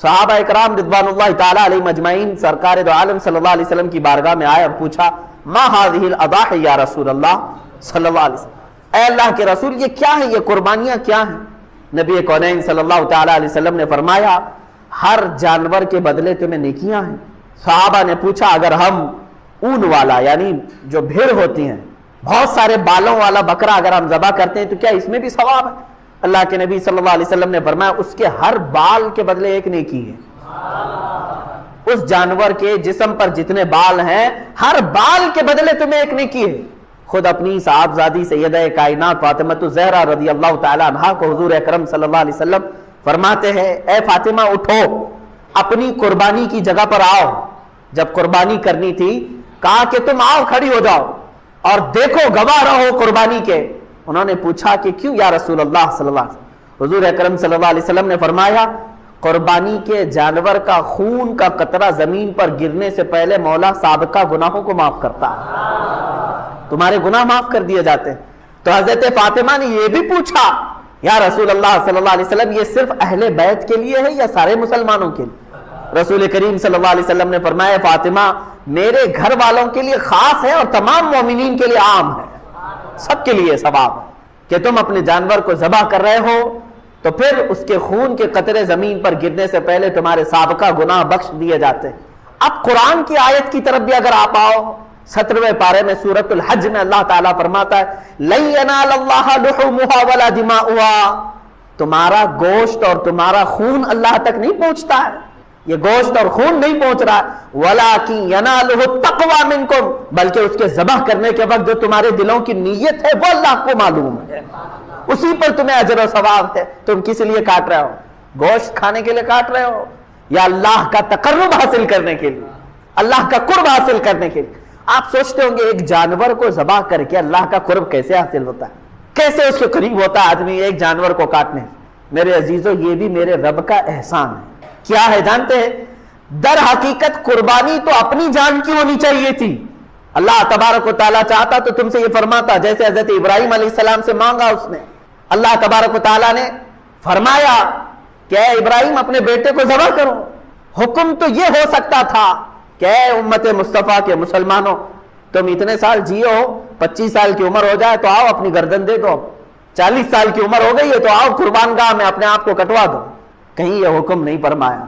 صحابہ اکرام رضوان اللہ تعالی علیہم اجمعین سرکار دو عالم صلی اللہ علیہ وسلم کی بارگاہ میں آئے اور پوچھا ما هذه الاضاحی یا رسول اللہ صلی اللہ علیہ وسلم، اے اللہ کے رسول یہ کیا ہے، یہ قربانیاں کیا ہیں؟ نبی کونین صلی اللہ تعالی علیہ وسلم نے فرمایا ہر جانور کے بدلے تمہیں نیکیاں ہیں۔ صحابہ نے پوچھا اگر ہم اون والا یعنی جو بھیڑ ہوتی ہیں بہت سارے بالوں والا بکرا اگر ہم ذبح کرتے ہیں تو کیا اس میں بھی ثواب ہے؟ اللہ کے نبی صلی اللہ علیہ وسلم نے فرمایا اس کے ہر بال کے بدلے ایک نیکی ہے۔ اس جانور کے جسم پر جتنے بال ہیں ہر بال کے بدلے تمہیں ایک نیکی ہے۔ خود اپنی صاحبزادی سیدہ کائنات فاطمہ الزہرا رضی اللہ تعالی عنہا کو حضور اکرم صلی اللہ علیہ وسلم فرماتے ہیں اے فاطمہ اٹھو اپنی قربانی کی جگہ پر آؤ۔ جب قربانی کرنی تھی کہا کہ تم آؤ کھڑی ہو جاؤ اور دیکھو گواہ رہو قربانی کے۔ انہوں نے پوچھا کہ کیوں یا رسول اللہ صلی اللہ علیہ وسلم؟ حضور اکرم صلی اللہ علیہ وسلم نے فرمایا قربانی کے جانور کا خون کا قطرہ زمین پر گرنے سے پہلے مولا سابقہ گناہوں کو معاف کرتا ہے، تمہارے گناہ معاف کر دیے جاتے ہیں۔ تو حضرت فاطمہ نے یہ بھی پوچھا یا رسول اللہ صلی اللہ علیہ وسلم یہ صرف اہل بیت کے لیے ہے یا سارے مسلمانوں کے لیے؟ رسول کریم صلی اللہ علیہ وسلم نے فرمایا فاطمہ میرے گھر والوں کے لیے خاص ہے اور تمام مومنین کے لیے عام ہے، سب کے لیے ثواب ہے کہ تم اپنے جانور کو ذبح کر رہے ہو تو پھر اس کے خون کے قطرے زمین پر گرنے سے پہلے تمہارے سابقہ گناہ بخش دیے جاتے ہیں۔ اب قرآن کی آیت کی طرف بھی اگر آپ آؤ 17ویں پارے میں سورۃ الحج میں اللہ تعالیٰ فرماتا ہے لَن يَنَالَ اللَّهَ لُحُومُهَا وَلَا دِمَاؤُهَا، تمہارا گوشت اور تمہارا خون اللہ تک نہیں پہنچتا ہے، یہ گوشت اور خون نہیں پہنچ رہا ہے، وَلَٰكِن يَنَالُهُ التَّقْوَىٰ مِنكُمْ، بلکہ اس کے ذبح کرنے کے وقت جو تمہارے دلوں کی نیت ہے وہ اللہ کو معلوم ہے، اسی پر تمہیں اجر و ثواب ہے۔ تم کس لیے کاٹ رہے ہو؟ گوشت کھانے کے لیے کاٹ رہے ہو یا اللہ کا تقرب حاصل کرنے کے لیے، اللہ کا قرب حاصل کرنے کے لیے؟ آپ سوچتے ہوں گے ایک جانور کو ذبح کر کے اللہ کا قرب کیسے حاصل ہوتا ہے، کیسے اس کے قریب ہوتا ہے آدمی ایک جانور کو کاٹنے؟ میرے عزیزو یہ بھی میرے رب کا احسان ہے۔ کیا ہے جانتے ہیں؟ در حقیقت قربانی تو اپنی جان کی ہونی چاہیے تھی، اللہ تبارک و تعالیٰ چاہتا تو تم سے یہ فرماتا جیسے حضرت ابراہیم علیہ السلام سے مانگا اس نے، اللہ تبارک و تعالیٰ نے فرمایا کہ اے ابراہیم اپنے بیٹے کو ذبح کرو۔ حکم تو یہ ہو سکتا تھا کہ اے امت مصطفیٰ کے مسلمانوں تم اتنے سال جیو، 25 سال کی عمر ہو جائے تو آؤ اپنی گردن دے دو، 40 سال کی عمر ہو گئی ہے تو آؤ قربان گاہ میں اپنے آپ کو کٹوا دو۔ کہیں یہ حکم نہیں فرمایا،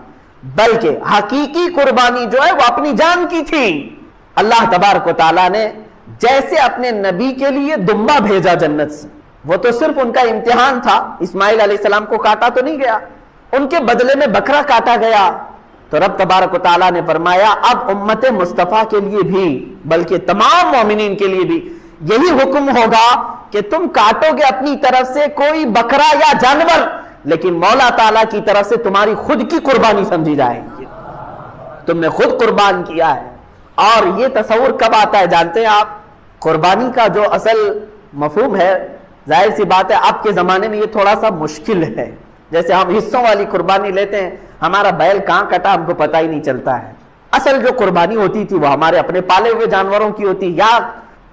بلکہ حقیقی قربانی جو ہے وہ اپنی جان کی تھی۔ اللہ تبارک و تعالیٰ نے جیسے اپنے نبی کے لیے دمبا بھیجا جنت سے، وہ تو صرف ان کا امتحان تھا، اسماعیل علیہ السلام کو کاٹا تو نہیں گیا، ان کے بدلے میں بکرا کاٹا گیا۔ تو رب تبارک و تعالیٰ نے فرمایا اب امت مصطفیٰ کے لیے بھی بلکہ تمام مومنین کے لیے بھی یہی حکم ہوگا کہ تم کاٹو گے اپنی طرف سے کوئی بکرا یا جانور، لیکن مولا تعالیٰ کی طرف سے تمہاری خود کی قربانی سمجھی جائے گی، تم نے خود قربان کیا ہے۔ اور یہ تصور کب آتا ہے جانتے ہیں آپ؟ قربانی کا جو اصل مفہوم ہے ظاہر سی بات ہے اب کے زمانے میں یہ تھوڑا سا مشکل ہے، جیسے ہم حصوں والی قربانی لیتے ہیں، ہمارا بیل کہاں کٹا ہم کو پتہ ہی نہیں چلتا ہے۔ اصل جو قربانی ہوتی تھی وہ ہمارے اپنے پالے ہوئے جانوروں کی ہوتی، یا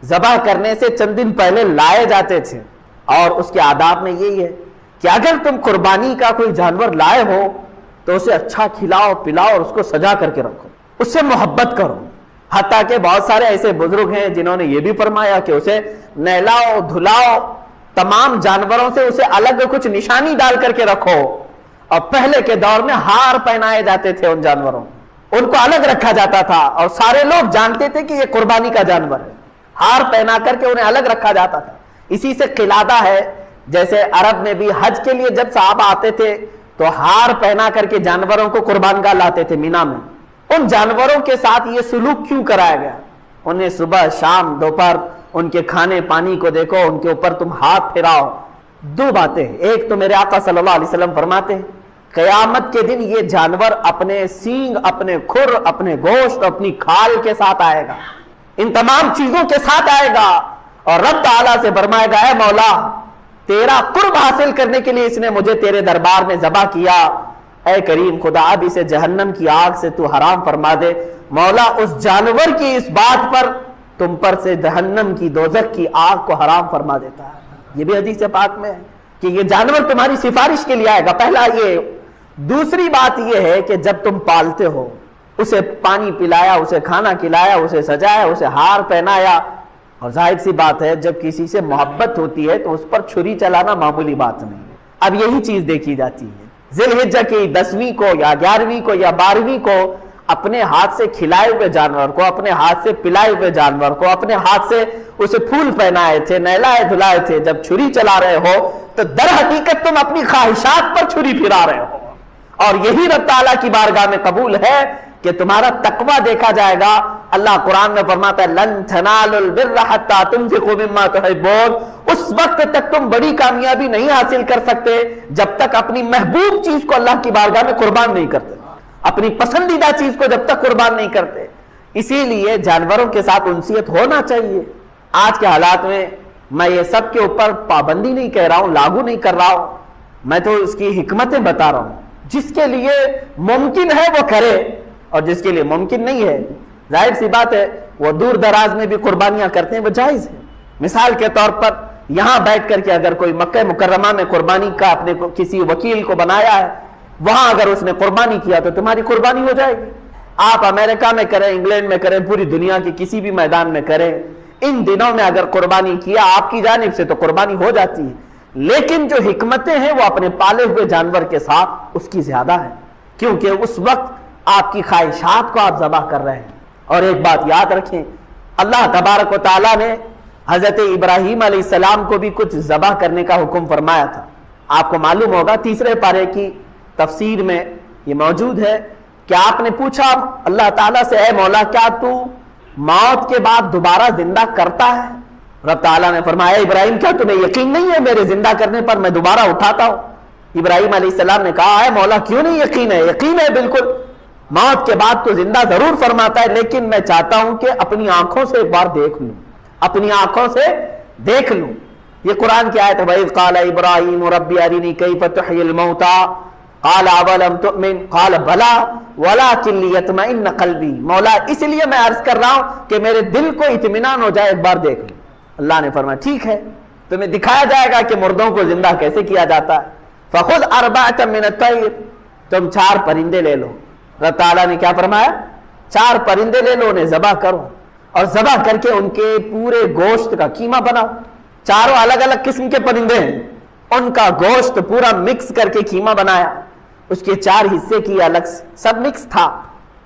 ذبح کرنے سے چند دن پہلے لائے جاتے تھے، اور اس کے آداب میں یہی ہے کہ اگر تم قربانی کا کوئی جانور لائے ہو تو اسے اچھا کھلاؤ پلاؤ اور اس کو سجا کر کے رکھو، اس سے محبت کرو۔ حتیٰ کہ بہت سارے ایسے بزرگ ہیں جنہوں نے یہ بھی فرمایا کہ اسے نہلاؤ دھلاؤ، تمام جانوروں سے اسے الگ کچھ نشانی ڈال کر کے رکھو۔ اور پہلے کے دور میں ہار پہنائے جاتے تھے ان جانوروں، ان کو الگ رکھا جاتا تھا اور سارے لوگ جانتے تھے کہ یہ قربانی کا جانور ہے، ہار پہنا کر کے انہیں الگ رکھا جاتا تھا۔ اسی سے قلادہ ہے، جیسے عرب میں بھی حج کے لیے جب صحابہ آتے تھے تو ہار پہنا کر کے جانوروں کو قربان گاہ لاتے تھے مینا میں۔ ان جانوروں کے ساتھ یہ سلوک کیوں کرایا گیا؟ انہیں صبح شام دوپہر ان کے کھانے پانی کو دیکھو، ان کے اوپر تم ہاتھ پھیراؤ۔ دو باتیں، ایک تو میرے آقا صلی اللہ علیہ وسلم فرماتے ہیں قیامت کے دن یہ جانور اپنے سینگ اپنے کھر اپنے گوشت اپنی کھال کے ساتھ آئے گا، ان تمام چیزوں کے ساتھ آئے گا، اور رب تعالیٰ سے فرمائے گا اے مولا تیرا قرب حاصل کرنے کے لیے اس نے مجھے تیرے دربار میں ذبح کیا، اے کریم خدا اب اسے جہنم کی آگ سے تو حرام فرما دے۔ مولا اس جانور کی اس بات پر تم پر سے جہنم کی دوزخ کی آگ کو حرام فرما دیتا ہے۔ یہ بھی حدیث پاک میں ہے کہ یہ جانور تمہاری سفارش کے لیے آئے گا۔ پہلا یہ دوسری بات یہ ہے کہ جب تم پالتے ہو، اسے پانی پلایا، اسے کھانا کھلایا، اسے سجایا، اسے ہار پہنایا، اور ظاہر سی بات ہے جب کسی سے محبت ہوتی ہے تو اس پر چھری چلانا معمولی بات نہیں ہے۔ اب یہی چیز دیکھی جاتی ہے ذی الحجہ کی 10ویں کو یا 11ویں کو یا 12ویں کو اپنے ہاتھ سے کھلائے ہوئے جانور کو، اپنے ہاتھ سے پلائے ہوئے جانور کو، اپنے ہاتھ سے اسے پھول پہنائے تھے، نہلائے دھلائے تھے، جب چھری چلا رہے ہو تو در حقیقت تم اپنی خواہشات پر چھری پھرا رہے ہو، اور یہی رب تعالیٰ کی بارگاہ میں قبول ہے کہ تمہارا تقوی دیکھا جائے گا۔ اللہ قرآن میں فرماتا ہے لن تنالوا البر حتى تنفقوا مما تحبون، اس وقت تک تم بڑی کامیابی نہیں حاصل کر سکتے جب تک اپنی محبوب چیز کو اللہ کی بارگاہ میں قربان نہیں کرتے، اپنی پسندیدہ چیز کو جب تک قربان نہیں کرتے۔ اسی لیے جانوروں کے ساتھ انسیت ہونا چاہیے۔ آج کے حالات میں یہ سب کے اوپر پابندی نہیں کہہ رہا ہوں، لاگو نہیں کر رہا ہوں، میں تو اس کی حکمتیں بتا رہا ہوں۔ جس کے لیے ممکن ہے وہ کرے، اور جس کے لیے ممکن نہیں ہے ظاہر سی بات ہے وہ دور دراز میں بھی قربانیاں کرتے ہیں، وہ جائز ہے۔ مثال کے طور پر یہاں بیٹھ کر کے اگر کوئی مکہ مکرمہ میں قربانی کا اپنے کسی وکیل کو بنایا ہے، وہاں اگر اس نے قربانی کیا تو تمہاری قربانی ہو جائے گی۔ آپ امریکہ میں کریں، انگلینڈ میں کریں، پوری دنیا کے کسی بھی میدان میں کریں، ان دنوں میں اگر قربانی کیا آپ کی جانب سے تو قربانی ہو جاتی ہے، لیکن جو حکمتیں ہیں وہ اپنے پالے ہوئے جانور کے ساتھ اس کی زیادہ ہے، کیونکہ اس وقت آپ کی خواہشات کو آپ ذبح کر رہے ہیں۔ اور ایک بات یاد رکھیں، اللہ تبارک و تعالیٰ نے حضرت ابراہیم علیہ السلام کو بھی کچھ ذبح کرنے کا حکم فرمایا تھا۔ آپ کو معلوم ہوگا 3 پارے کی تفسیر میں یہ موجود ہے کہ آپ نے پوچھا اللہ تعالیٰ سے، اے مولا کیا تو موت کے بعد دوبارہ زندہ کرتا ہے؟ رب تعالیٰ نے فرمایا ابراہیم کیا تمہیں یقین نہیں ہے میرے زندہ کرنے پر میں دوبارہ اٹھاتا ہوں؟ ابراہیم علیہ السلام نے کہا اے مولا کیوں نہیں یقین ہے؟ یقین ہے بالکل، موت کے بعد تو زندہ ضرور فرماتا ہے، لیکن میں چاہتا ہوں کہ اپنی آنکھوں سے ایک بار دیکھ لوں، اپنی آنکھوں سے دیکھ لوں۔ یہ قرآن کی آیت ہے وَإِذْ قَالَ إِبْرَاهِيمُ رَبِّ أَرِنِي كَيْفَ تُحْيِي الْمَوْتَى قَالَ أَوَلَمْ تُؤْمِنْ قَالَ بَلَىٰ وَلَٰكِن لِيَطْمَئِنَّ قَلْبِي، مولا اس لیے میں عرض کر رہا ہوں کہ میرے دل کو اطمینان ہو جائے، ایک بار دیکھ لوں۔ اللہ نے فرمایا ٹھیک ہے، تمہیں دکھایا جائے گا کہ مردوں کو زندہ کیسے کیا جاتا ہے۔ فَخُذْ أَرْبَعَةً مِّنَ الطَّيْرِ، تم 4 پرندے لے لو۔ رب تعالیٰ نے کیا فرمایا؟ 4 پرندے لے لو، انہیں ذبح کرو، اور ذبح کر کے ان کے پورے گوشت کا قیمہ بناؤ۔ 4 الگ الگ قسم کے پرندے ہیں، ان کا گوشت پورا مکس کر کے قیمہ بنایا، اس کے 4 حصے کی الگ سب مکس تھا،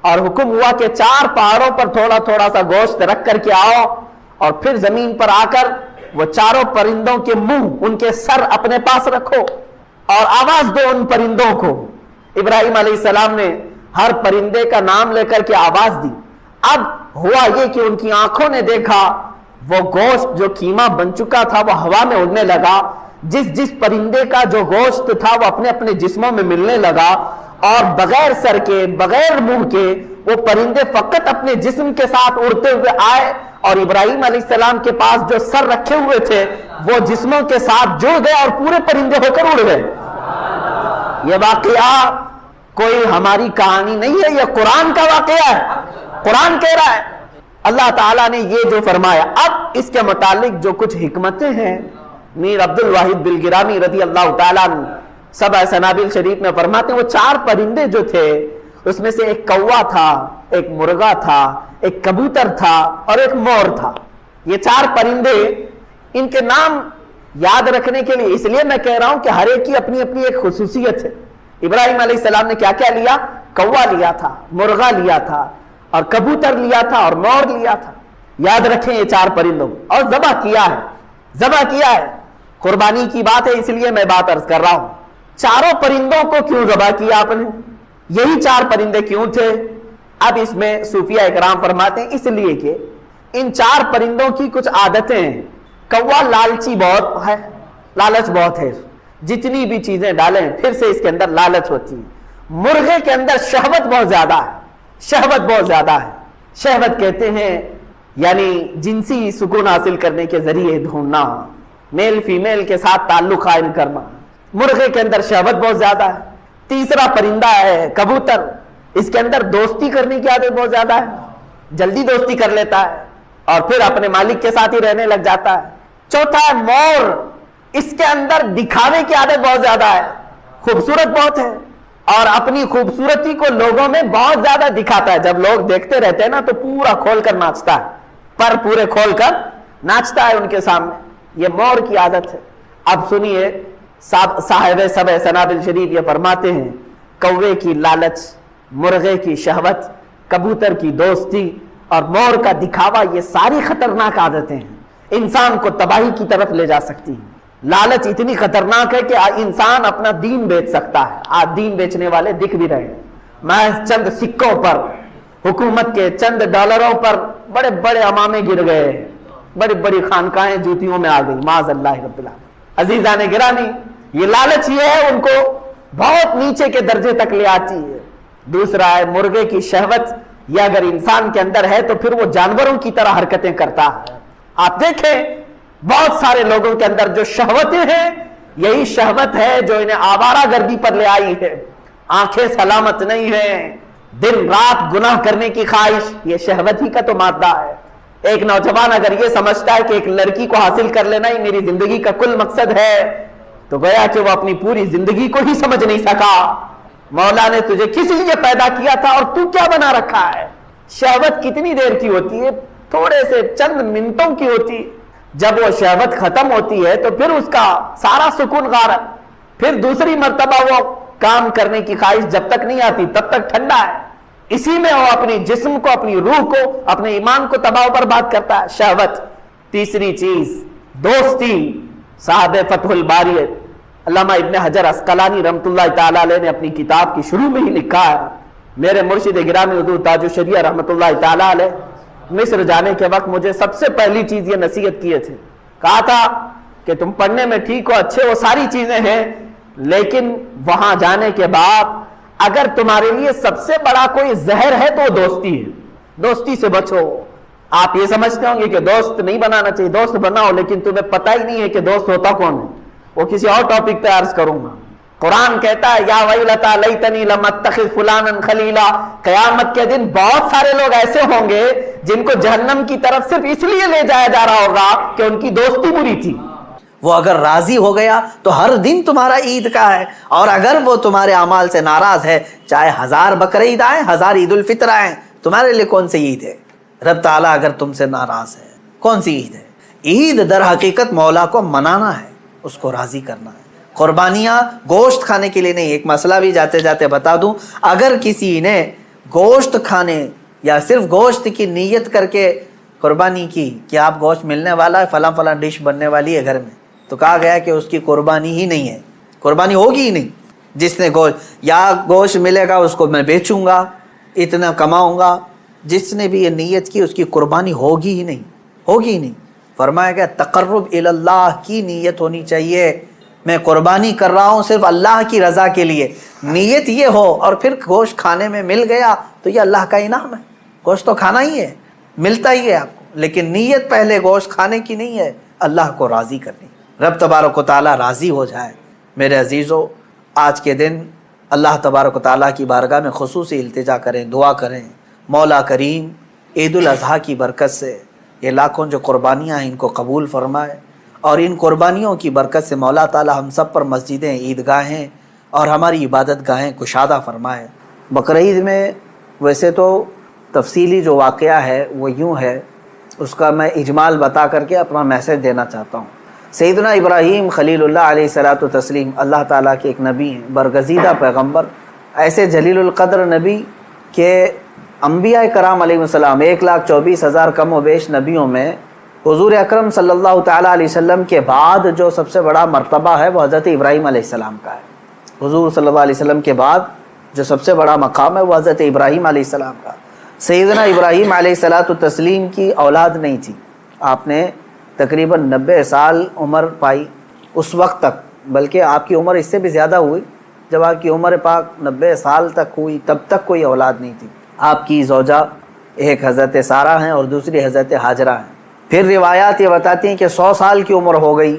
اور حکم ہوا کہ 4 پہاڑوں پر تھوڑا تھوڑا سا گوشت رکھ کر کے آؤ، اور پھر زمین پر آ کر وہ 4 پرندوں کے منہ، ان کے سر اپنے پاس رکھو اور آواز دو ان پرندوں کو۔ ابراہیم علیہ السلام نے ہر پرندے کا نام لے کر کے آواز دی۔ اب ہوا یہ کہ ان کی آنکھوں نے دیکھا وہ گوشت جو قیمہ بن چکا تھا وہ ہوا میں اڑنے لگا، جس پرندے کا جو گوشت تھا وہ اپنے اپنے جسموں میں ملنے لگا، اور بغیر سر کے بغیر منہ کے وہ پرندے فقط اپنے جسم کے ساتھ اڑتے ہوئے آئے، اور ابراہیم علیہ السلام کے پاس جو سر رکھے ہوئے تھے وہ جسموں کے ساتھ جڑ گئے اور پورے پرندے ہو کر اڑ گئے۔ یہ واقعہ کوئی ہماری کہانی نہیں ہے، یہ قرآن کا واقعہ ہے، قرآن کہہ رہا ہے۔ اللہ تعالیٰ نے یہ جو فرمایا، اب اس کے متعلق جو کچھ حکمتیں ہیں میر عبد الواحد بلگرامی رضی اللہ تعالیٰ عنہ سبع سنابل شریف میں فرماتے ہیں وہ 4 پرندے جو تھے اس میں سے ایک کوا تھا، ایک مرغا تھا، ایک کبوتر تھا اور ایک مور تھا۔ یہ 4 پرندے، ان کے نام یاد رکھنے کے لیے اس لیے میں کہہ رہا ہوں کہ ہر ایک کی اپنی اپنی ایک خصوصیت ہے۔ ابراہیم علیہ السلام نے کیا کیا لیا؟ کوا لیا تھا، مرغا لیا تھا، اور کبوتر لیا تھا، اور مور لیا تھا۔ یاد رکھیں یہ 4 پرندوں، اور ذبح کیا ہے، ذبح کیا ہے۔ قربانی کی بات ہے اس لیے میں بات عرض کر رہا ہوں۔ 4 پرندوں کو کیوں ذبح کیا آپ نے؟ یہی 4 پرندے کیوں تھے؟ اب اس میں صوفیہ اکرام فرماتے ہیں اس لیے کہ ان 4 پرندوں کی کچھ عادتیں ہیں۔ کوا لالچی بہت ہے، لالچ بہت ہے، جتنی بھی چیزیں ڈالیں پھر سے اس کے اندر لالچ ہوتی ہے۔ مرغے کے اندر شہوت بہت زیادہ ہے، شہوت بہت زیادہ ہے۔ شہوت کہتے ہیں یعنی جنسی سکون حاصل کرنے کے ذریعے ڈھونڈنا، میل فیمیل کے ساتھ تعلق قائم کرنا، مرغے کے اندر شہوت بہت زیادہ ہے۔ تیسرا پرندہ ہے کبوتر، اس کے اندر دوستی کرنے کی عادت بہت زیادہ ہے، جلدی دوستی کر لیتا ہے اور پھر اپنے مالک کے ساتھ ہی رہنے لگ جاتا ہے۔ چوتھا ہے مور، اس کے اندر دکھانے کی عادت بہت زیادہ ہے، خوبصورت بہت ہے اور اپنی خوبصورتی کو لوگوں میں بہت زیادہ دکھاتا ہے. جب لوگ دیکھتے رہتے ہیں نا تو پورا کھول کر ناچتا ہے, پر پورے کھول کر ناچتا ہے ان کے سامنے. یہ مور کی عادت ہے. اب سنیے صاحب سبع سنابل شریف یہ فرماتے ہیں کوے کی لالچ, مرغے کی شہوت, کبوتر کی دوستی اور مور کا دکھاوا, یہ ساری خطرناک عادتیں ہیں, انسان کو تباہی کی طرف لے جا سکتی ہیں. لالچ اتنی خطرناک ہے کہ انسان اپنا دین بیچ سکتا ہے. آج دین بیچنے والے دکھ بھی رہے ہیں. محض چند سکوں پر, حکومت کے چند ڈالروں پر بڑے بڑے امامے گر گئے, بڑی بڑی خانقاہیں جوتیوں میں آ گئی, معاذ اللہ رب العالمین. عزیزان گرامی, یہ لالچ یہ ہے ان کو بہت نیچے کے درجے تک لے آتی ہے. دوسرا ہے مرغے کی شہوت. یہ اگر انسان کے اندر ہے تو پھر وہ جانوروں کی طرح حرکتیں کرتا ہے. آپ دیکھیں بہت سارے لوگوں کے اندر جو شہوتیں ہیں, یہی شہوت ہے جو انہیں آوارہ گردی پر لے آئی ہے. آنکھیں سلامت نہیں ہیں, دن رات گناہ کرنے کی خواہش, یہ شہوت ہی کا تو مادہ ہے. ایک نوجوان اگر یہ سمجھتا ہے کہ ایک لڑکی کو حاصل کر لینا ہی میری زندگی کا کل مقصد ہے, تو گویا کہ وہ اپنی پوری زندگی کو ہی سمجھ نہیں سکا. مولا نے تجھے کس لیے پیدا کیا تھا اور تو کیا بنا رکھا ہے؟ شہوت کتنی دیر کی ہوتی ہے؟ تھوڑے سے چند منٹوں کی ہوتی. جب وہ شہوت ختم ہوتی ہے تو پھر اس کا سارا سکون غارت. پھر دوسری مرتبہ وہ کام کرنے کی خواہش جب تک نہیں آتی تب تک ٹھنڈا ہے. اسی میں وہ اپنی جسم کو, اپنی روح کو, اپنے ایمان کو تباہ و برباد کرتا ہے. شہوت. تیسری چیز دوستی. صاحب فتح الباری علامہ ابن حجر عسقلانی رحمۃ اللہ تعالی علیہ نے اپنی کتاب کی شروع میں ہی لکھا ہے, میرے مرشد گرامی حضور تاج الشریعہ رحمۃ اللہ تعالی علیہ مصر جانے کے وقت مجھے سب سے پہلی چیز یہ نصیحت کیے تھے. کہا تھا کہ تم پڑھنے میں ٹھیک ہو, اچھے, وہ ساری چیزیں ہیں, لیکن وہاں جانے کے بعد اگر تمہارے لیے سب سے بڑا کوئی زہر ہے تو وہ دوستی ہے. دوستی سے بچو. آپ یہ سمجھتے ہوں گے کہ دوست نہیں بنانا چاہیے, دوست بناؤ, لیکن تمہیں پتہ ہی نہیں ہے کہ دوست ہوتا کون ہے. وہ کسی اور ٹاپک پہ عرض کروں گا. قرآن کہتا ہے یا ویلتا لیتنی لم اتخذ فلانا خلیلا. قیامت کے دن بہت سارے لوگ ایسے ہوں گے جن کو جہنم کی طرف صرف اس لیے لے جایا جا رہا ہوگا کہ ان کی دوستی بری تھی. وہ اگر راضی ہو گیا تو ہر دن تمہارا عید کا ہے, اور اگر وہ تمہارے اعمال سے ناراض ہے, چاہے 1000 بقرعید آئیں, 1000 عید الفطر آئیں, تمہارے لیے کون سی عید ہے؟ رب تعالیٰ اگر تم سے ناراض ہے, کون سی عید ہے؟ عید در حقیقت مولا کو منانا ہے, اس کو راضی کرنا ہے. قربانیاں گوشت کھانے کے لیے نہیں. ایک مسئلہ بھی جاتے جاتے بتا دوں, اگر کسی نے گوشت کھانے یا صرف گوشت کی نیت کر کے قربانی کی کہ آپ گوشت ملنے والا ہے, فلاں فلاں ڈش بننے والی ہے گھر میں, تو کہا گیا کہ اس کی قربانی ہی نہیں ہے, قربانی ہوگی ہی نہیں. جس نے گوشت ملے گا اس کو میں بیچوں گا, اتنا کماؤں گا, جس نے بھی یہ نیت کی اس کی قربانی ہوگی ہی نہیں, ہوگی ہی نہیں. فرمایا گیا تقرب الی اللہ کی نیت ہونی چاہیے, میں قربانی کر رہا ہوں صرف اللہ کی رضا کے لیے. نیت یہ ہو اور پھر گوشت کھانے میں مل گیا تو یہ اللہ کا انعام ہے. گوشت تو کھانا ہی ہے, ملتا ہی ہے آپ کو, لیکن نیت پہلے گوشت کھانے کی نہیں ہے, اللہ کو راضی کرنی. رب تبارک و تعالیٰ راضی ہو جائے. میرے عزیزو, آج کے دن اللہ تبارک و تعالیٰ کی بارگاہ میں خصوصی التجا کریں, دعا کریں, مولا کریم عید الاضحیٰ کی برکت سے یہ لاکھوں جو قربانیاں ہیں ان کو قبول فرمائے, اور ان قربانیوں کی برکت سے مولا تعالیٰ ہم سب پر مسجدیں, عیدگاہیں اور ہماری عبادت گاہیں کشادہ فرمائے. بقرعید میں ویسے تو تفصیلی جو واقعہ ہے وہ یوں ہے, اس کا میں اجمال بتا کر کے اپنا میسج دینا چاہتا ہوں. سیدنا ابراہیم خلیل اللہ علیہ الصلوۃ والتسلیم اللہ تعالیٰ کے ایک نبی ہیں, برگزیدہ پیغمبر, ایسے جلیل القدر نبی کہ انبیاء کرام علیہ السلام 1,24,000 کم و بیش نبیوں میں حضور اکرم صلی اللہ تعالیٰ علیہ وسلم کے بعد جو سب سے بڑا مرتبہ ہے وہ حضرت ابراہیم علیہ السلام کا ہے. حضور صلی اللہ علیہ وسلم کے بعد جو سب سے بڑا مقام ہے وہ حضرت ابراہیم علیہ السلام کا. سیدنا ابراہیم علیہ الصلوۃ والتسلیم کی اولاد نہیں تھی, آپ نے تقریباً 90 سال عمر پائی اس وقت تک, بلکہ آپ کی عمر اس سے بھی زیادہ ہوئی. جب آپ کی عمر پاک 90 سال تک ہوئی تب تک کوئی اولاد نہیں تھی. آپ کی زوجہ ایک حضرت سارہ ہیں اور دوسری حضرت ہاجرہ ہیں. پھر روایات یہ بتاتی ہیں کہ 100 سال کی عمر ہو گئی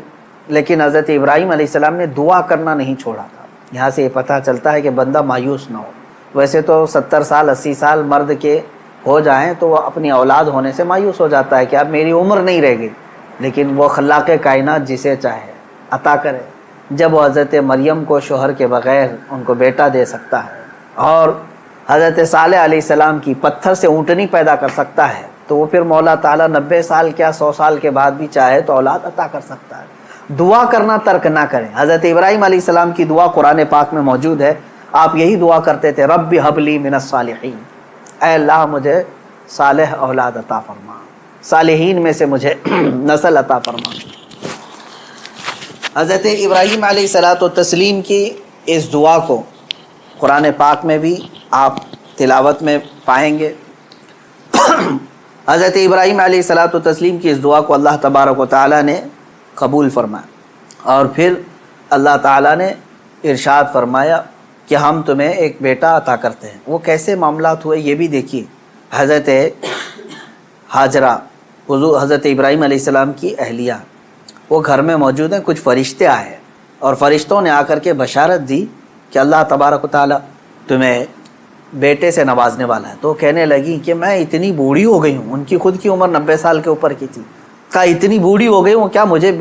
لیکن حضرت ابراہیم علیہ السلام نے دعا کرنا نہیں چھوڑا تھا. یہاں سے یہ پتہ چلتا ہے کہ بندہ مایوس نہ ہو. ویسے تو 70 سال 80 سال مرد کے ہو جائیں تو وہ اپنی اولاد ہونے سے مایوس ہو جاتا ہے کہ اب میری عمر نہیں رہ گئی, لیکن وہ خلاق کائنات جسے چاہے عطا کرے. جب وہ حضرت مریم کو شوہر کے بغیر ان کو بیٹا دے سکتا ہے اور حضرت صالح علیہ السلام کی پتھر سے اونٹنی پیدا کر سکتا ہے، تو وہ پھر مولا تعالیٰ 90 سال کیا 100 سال کے بعد بھی چاہے تو اولاد عطا کر سکتا ہے۔ دعا کرنا ترک نہ کریں۔ حضرت ابراہیم علیہ السلام کی دعا قرآن پاک میں موجود ہے، آپ یہی دعا کرتے تھے، رب ہب لی من الصالحین، اے اللہ مجھے صالح اولاد عطا فرما، صالحین میں سے مجھے نسل عطا فرما۔ حضرت ابراہیم علیہ الصلاۃ والتسلیم کی اس دعا کو قرآن پاک میں بھی آپ تلاوت میں پائیں گے۔ حضرت ابراہیم علیہ الصلاۃ والتسلیم کی اس دعا کو اللہ تبارک و تعالیٰ نے قبول فرمایا، اور پھر اللہ تعالیٰ نے ارشاد فرمایا کہ ہم تمہیں ایک بیٹا عطا کرتے ہیں۔ وہ کیسے معاملات ہوئے یہ بھی دیکھیے۔ حضرت ہاجرہ حضرت ابراہیم علیہ السلام کی اہلیہ، وہ گھر میں موجود ہیں، کچھ فرشتے آئے اور فرشتوں نے آ کر کے بشارت دی کہ اللہ تبارک و تعالیٰ تمہیں بیٹے سے نوازنے والا ہے۔ تو کہنے لگی کہ میں اتنی بوڑھی ہو گئی ہوں، ان کی خود کی عمر 90 سال کے اوپر کی تھی، کہا اتنی بوڑھی ہو گئی ہوں، کیا مجھے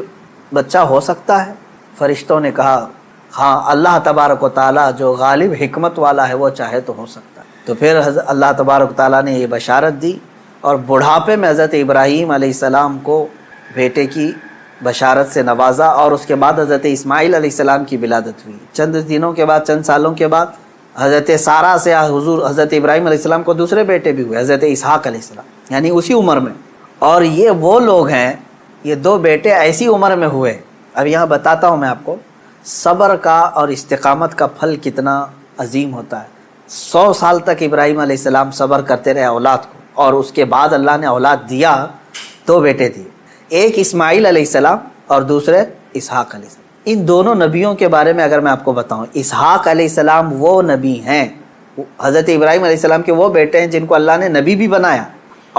بچہ ہو سکتا ہے؟ فرشتوں نے کہا ہاں، اللہ تبارک و تعالیٰ جو غالب حکمت والا ہے وہ چاہے تو ہو سکتا ہے۔ تو پھر اللہ تبارک و تعالیٰ نے یہ بشارت دی، اور بڑھاپے میں حضرت ابراہیم علیہ السلام کو بیٹے کی بشارت سے نوازا، اور اس کے بعد حضرت اسماعیل علیہ السلام کی ولادت ہوئی۔ چند دنوں کے بعد، چند سالوں کے بعد حضرت سارہ سے حضرت ابراہیم علیہ السلام کو دوسرے بیٹے بھی ہوئے، حضرت اسحاق علیہ السلام، یعنی اسی عمر میں۔ اور یہ وہ لوگ ہیں، یہ دو بیٹے ایسی عمر میں ہوئے۔ اب یہاں بتاتا ہوں میں آپ کو صبر کا اور استقامت کا پھل کتنا عظیم ہوتا ہے۔ 100 سال تک ابراہیم علیہ السلام صبر کرتے رہے اولاد کو، اور اس کے بعد اللہ نے اولاد دیا، 2 بیٹے دیے، ایک اسماعیل علیہ السلام اور دوسرے اسحاق علیہ السلام۔ ان دونوں نبیوں کے بارے میں اگر میں آپ کو بتاؤں، اسحاق علیہ السلام وہ نبی ہیں، حضرت ابراہیم علیہ السلام کے وہ بیٹے ہیں جن کو اللہ نے نبی بھی بنایا،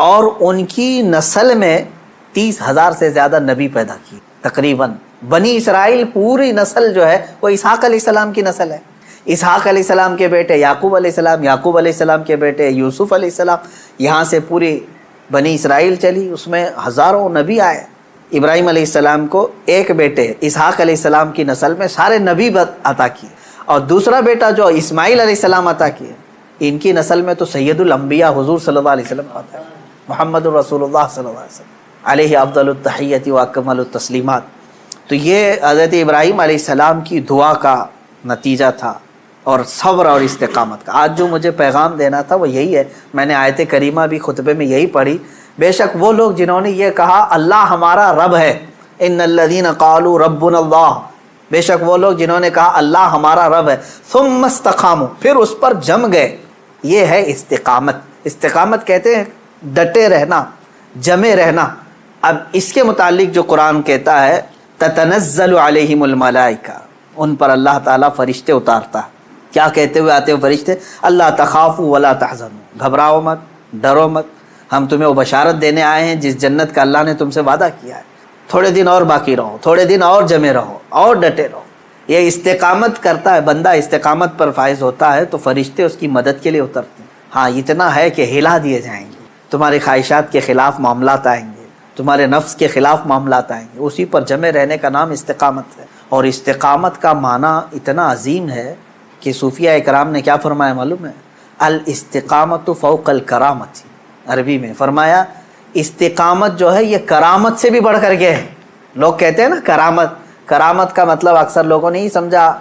اور ان کی نسل میں 30,000 سے زیادہ نبی پیدا کیے تقریباً۔ بنی اسرائیل پوری نسل جو ہے وہ اسحاق علیہ السلام کی نسل ہے۔ اسحاق علیہ السلام کے بیٹے یعقوب علیہ السلام، یعقوب علیہ السلام کے بیٹے یوسف علیہ السلام، یہاں سے پوری بنی اسرائیل چلی، اس میں ہزاروں نبی آئے۔ ابراہیم علیہ السلام کو ایک بیٹے اسحاق علیہ السلام کی نسل میں سارے نبی عطا کیے، اور دوسرا بیٹا جو اسماعیل علیہ السلام عطا کیے، ان کی نسل میں تو سید الانبیاء حضور صلی اللہ علیہ وسلم آتا ہے، محمد الرسول اللہ صلی اللہ علیہ وسلم علیہ افضل التحیت و اکمل التسلیمات۔ تو یہ حضرت ابراہیم علیہ السلام کی دعا کا نتیجہ تھا، اور صبر اور استقامت کا۔ آج جو مجھے پیغام دینا تھا وہ یہی ہے۔ میں نے آیت کریمہ بھی خطبے میں یہی پڑھی، بے شک وہ لوگ جنہوں نے یہ کہا اللہ ہمارا رب ہے، ان الذین قالوا ربنا اللہ، بے شک وہ لوگ جنہوں نے کہا اللہ ہمارا رب ہے، ثم استقاموا، پھر اس پر جم گئے، یہ ہے استقامت۔ استقامت کہتے ہیں ڈٹے رہنا، جمے رہنا۔ اب اس کے متعلق جو قرآن کہتا ہے تتنزل علیہم الملائکہ، ان پر اللہ تعالیٰ فرشتے اتارتا ہے۔ کیا کہتے ہوئے آتے ہیں فرشتے؟ اللہ تخافوا ولا تحزنوا، گھبراؤ مت، ڈرو مت، ہم تمہیں وہ بشارت دینے آئے ہیں جس جنت کا اللہ نے تم سے وعدہ کیا ہے۔ تھوڑے دن اور باقی رہو، تھوڑے دن اور جمے رہو، اور ڈٹے رہو۔ یہ استقامت کرتا ہے بندہ، استقامت پر فائز ہوتا ہے تو فرشتے اس کی مدد کے لیے اترتے ہیں۔ ہاں اتنا ہے کہ ہلا دیے جائیں گے، تمہارے خواہشات کے خلاف معاملات آئیں گے، تمہارے نفس کے خلاف معاملات آئیں گے، اسی پر جمے رہنے کا نام استقامت ہے۔ اور استقامت کا معنی اتنا عظیم ہے کہ صوفیہ اکرام نے کیا فرمایا معلوم ہے؟ الاستقامت فوق الکرامت، عربی میں فرمایا استقامت جو ہے یہ کرامت سے بھی بڑھ کر کے ہے۔ لوگ کہتے ہیں نا کرامت، کرامت کا مطلب اکثر لوگوں نے ہی سمجھا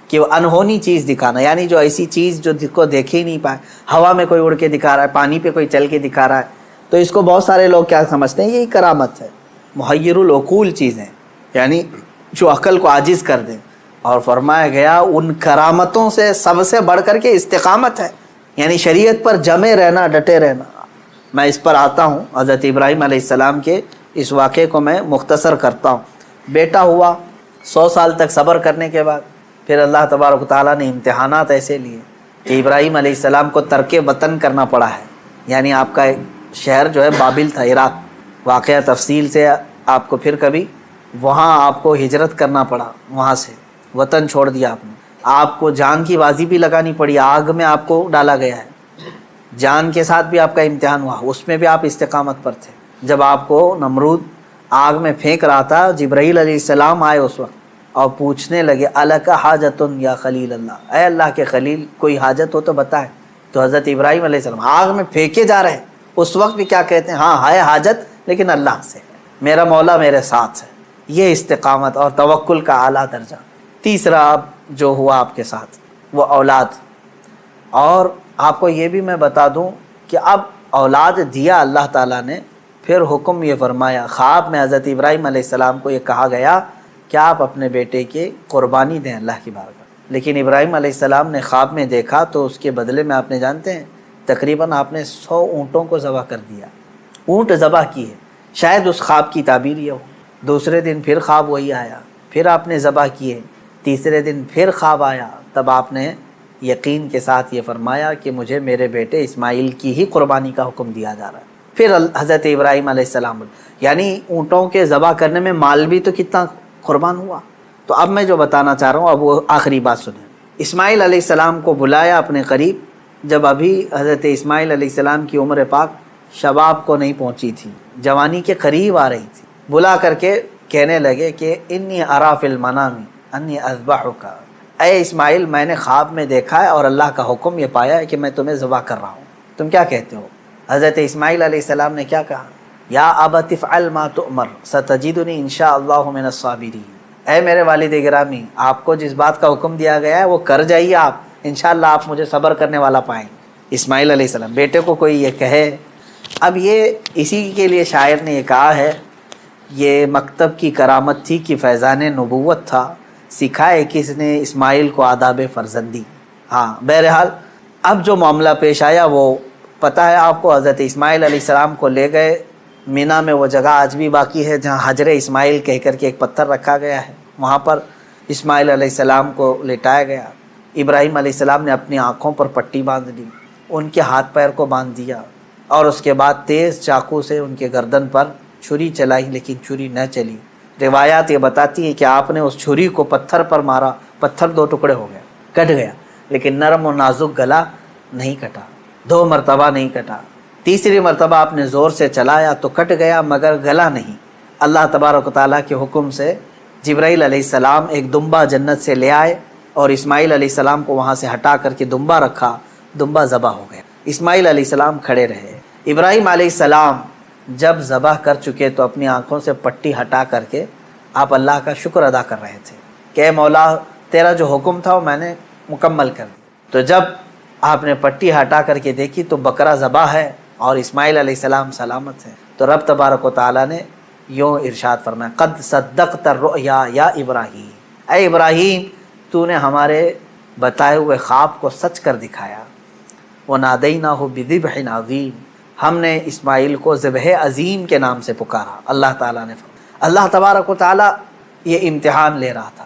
کہ وہ انہونی چیز دکھانا، یعنی جو ایسی چیز جو کو دیکھ ہی نہیں پائے، ہوا میں کوئی اڑ کے دکھا رہا ہے، پانی پہ کوئی چل کے دکھا رہا ہے، تو اس کو بہت سارے لوگ کیا سمجھتے ہیں؟ یہی کرامت ہے، محیر العقول چیزیں، یعنی جو عقل کو عاجز کر دیں۔ اور فرمایا گیا ان کرامتوں سے سب سے بڑھ کر کے استقامت ہے، یعنی شریعت پر جمے رہنا، ڈٹے رہنا۔ میں اس پر آتا ہوں، حضرت ابراہیم علیہ السلام کے اس واقعے کو میں مختصر کرتا ہوں۔ بیٹا ہوا، 100 سال تک صبر کرنے کے بعد پھر اللہ تبارک و تعالیٰ نے امتحانات ایسے لیے کہ ابراہیم علیہ السلام کو ترک وطن کرنا پڑا ہے، یعنی آپ کا ایک شہر جو ہے بابل تھا، عراق، واقعہ تفصیل سے آپ کو پھر کبھی، وہاں آپ کو ہجرت کرنا پڑا، وہاں سے وطن چھوڑ دیا آپ نے، آپ کو جان کی بازی بھی لگانی پڑی، آگ میں آپ کو ڈالا گیا ہے، جان کے ساتھ بھی آپ کا امتحان ہوا، اس میں بھی آپ استقامت پر تھے۔ جب آپ کو نمرود آگ میں پھینک رہا تھا، جبرائیل علیہ السلام آئے اس وقت، اور پوچھنے لگے الکا حاجتن یا خلیل اللہ، اے اللہ کے خلیل کوئی حاجت ہو تو بتائیں۔ تو حضرت ابراہیم علیہ السلام آگ میں پھینکے جا رہے ہیں، اس وقت بھی کیا کہتے ہیں؟ ہاں ہے حاجت لیکن اللہ سے ہے، میرا مولا میرے ساتھ ہے۔ یہ استقامت اور توکل کا اعلیٰ درجہ۔ تیسرا اب جو ہوا آپ کے ساتھ وہ اولاد، اور آپ کو یہ بھی میں بتا دوں کہ اب اولاد دیا اللہ تعالیٰ نے، پھر حکم یہ فرمایا، خواب میں حضرت ابراہیم علیہ السلام کو یہ کہا گیا کہ آپ اپنے بیٹے کی قربانی دیں اللہ کی بارگاہ۔ لیکن ابراہیم علیہ السلام نے خواب میں دیکھا تو اس کے بدلے میں آپ نے جانتے ہیں تقریباً آپ نے 100 اونٹوں کو ذبح کر دیا، اونٹ ذبح کیے۔ شاید اس خواب کی تعبیر یہ ہو۔ دوسرے دن پھر خواب وہی آیا، پھر آپ نے ذبح کیے۔ تیسرے دن پھر خواب آیا، تب آپ نے یقین کے ساتھ یہ فرمایا کہ مجھے میرے بیٹے اسماعیل کی ہی قربانی کا حکم دیا جا رہا ہے۔ پھر حضرت ابراہیم علیہ السلام، یعنی اونٹوں کے ذبح کرنے میں مال بھی تو کتنا قربان ہوا۔ تو اب میں جو بتانا چاہ رہا ہوں اب وہ آخری بات سنیں۔ اسماعیل علیہ السلام کو بلایا اپنے قریب، جب ابھی حضرت اسماعیل علیہ السلام کی عمر پاک شباب کو نہیں پہنچی تھی، جوانی کے قریب آ رہی تھی، بلا کر کے کہنے لگے کہ انی ارا فی المنام انی اذبحک، اے اسماعیل میں نے خواب میں دیکھا ہے اور اللہ کا حکم یہ پایا ہے کہ میں تمہیں ذبح کر رہا ہوں، تم کیا کہتے ہو؟ حضرت اسماعیل علیہ السلام نے کیا کہا؟ یا ابت افعل ما تؤمر ستجدنی انشاء اللہ من الصابرین، اے میرے والد گرامی آپ کو جس بات کا حکم دیا گیا ہے وہ کر جائیے، آپ انشاءاللہ آپ مجھے صبر کرنے والا پائیں۔ اسماعیل علیہ السلام بیٹے کو کوئی یہ کہے، اب یہ اسی کے لیے شاعر نے یہ کہا ہے، یہ مکتب کی کرامت تھی کہ فیضان نبوت تھا، سکھائے کس نے اسماعیل کو آداب فرزندی۔ ہاں بہرحال اب جو معاملہ پیش آیا وہ پتہ ہے آپ کو، حضرت اسماعیل علیہ السلام کو لے گئے مینا میں، وہ جگہ آج بھی باقی ہے جہاں حجر اسماعیل کہہ کر کے ایک پتھر رکھا گیا ہے، وہاں پر اسماعیل علیہ السلام کو لٹایا گیا۔ ابراہیم علیہ السلام نے اپنی آنکھوں پر پٹی باندھ لی، ان کے ہاتھ پیر کو باندھ دیا، اور اس کے بعد تیز چاقو سے ان کے گردن پر چھری چلائی، لیکن چھری نہ چلی۔ روایات یہ بتاتی ہیں کہ آپ نے اس چھری کو پتھر پر مارا، پتھر 2 ٹکڑے ہو گیا، کٹ گیا، لیکن نرم و نازک گلا نہیں کٹا، 2 مرتبہ نہیں کٹا۔ تیسری مرتبہ آپ نے زور سے چلایا تو کٹ گیا مگر گلا نہیں۔ اللہ تبارک و تعالیٰ کے حکم سے جبرائیل علیہ السلام ایک دمبا جنت سے لے آئے اور اسماعیل علیہ السلام کو وہاں سے ہٹا کر کے دمبا رکھا، دمبا ذبح ہو گیا۔ اسماعیل علیہ السلام کھڑے رہے۔ ابراہیم علیہ السلام جب ذبح کر چکے تو اپنی آنکھوں سے پٹی ہٹا کر کے آپ اللہ کا شکر ادا کر رہے تھے کہ اے مولا تیرا جو حکم تھا وہ میں نے مکمل کر دیا۔ تو جب آپ نے پٹی ہٹا کر کے دیکھی تو بکرا ذبح ہے اور اسماعیل علیہ السلام سلامت ہے، تو رب تبارک و تعالیٰ نے یوں ارشاد فرمایا قد صدقت الرؤیا یا ابراہیم، اے ابراہیم تو نے ہمارے بتائے ہوئے خواب کو سچ کر دکھایا۔ وَنَادَيْنَاهُ بِذِبْحٍ عَظِيمٍ، ہم نے اسماعیل کو ذبح عظیم کے نام سے پکارا۔ اللہ تعالیٰ نے اللہ تبارک و تعالیٰ یہ امتحان لے رہا تھا۔